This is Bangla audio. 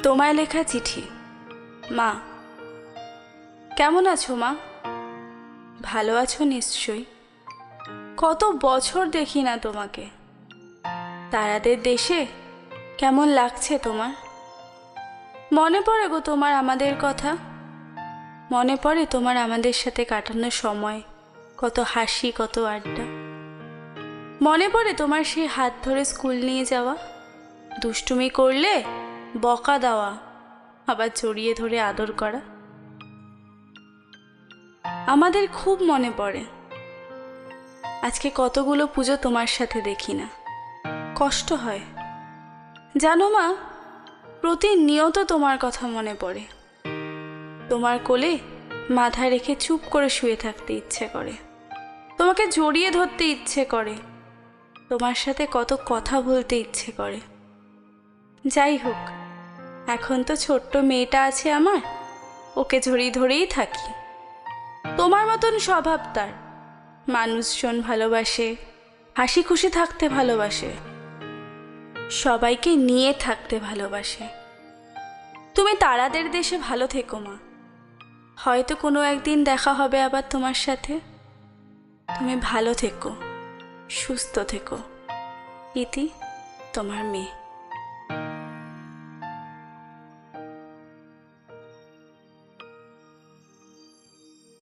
তোমায় লেখা চিঠি। মা, কেমন আছো মা? ভালো আছো নিশ্চয়ই। কত বছর দেখি না তোমাকে। তারাদের দেশে কেমন লাগছে তোমার? মনে পড়ে গো তোমার আমাদের কথা? মনে পড়ে তোমার আমাদের সাথে কাটানো সময়, কত হাসি, কত আড্ডা? মনে পড়ে তোমার সেই হাত ধরে স্কুল নিয়ে যাওয়া, দুষ্টুমি করলে বকা দেওয়া, আবার জড়িয়ে ধরে আদর করা? আমাদের খুব মনে পড়ে। আজকে কতগুলো পুজো তোমার সাথে দেখি না, কষ্ট হয়। জানো মা, প্রতিনিয়ত তোমার কথা মনে পড়ে। তোমার কোলে মাথা রেখে চুপ করে শুয়ে থাকতে ইচ্ছে করে, তোমাকে জড়িয়ে ধরতে ইচ্ছে করে, তোমার সাথে কত কথা বলতে ইচ্ছে করে। যাই হোক, এখন তো ছোট্ট মেয়েটা আছে আমার, ওকে জড়িয়ে ধরেই থাকি। তোমার মতন স্বভাব তার, মানুষজন ভালোবাসে, হাসি খুশি থাকতে ভালোবাসে, সবাইকে নিয়ে থাকতে ভালোবাসে। তুমি তারাদের দেশে ভালো থেকো মা, হয়তো কোনো একদিন দেখা হবে আবার তোমার সাথে। তুমি ভালো থেকো, সুস্থ থেকো। ইতি, তোমার মেয়ে।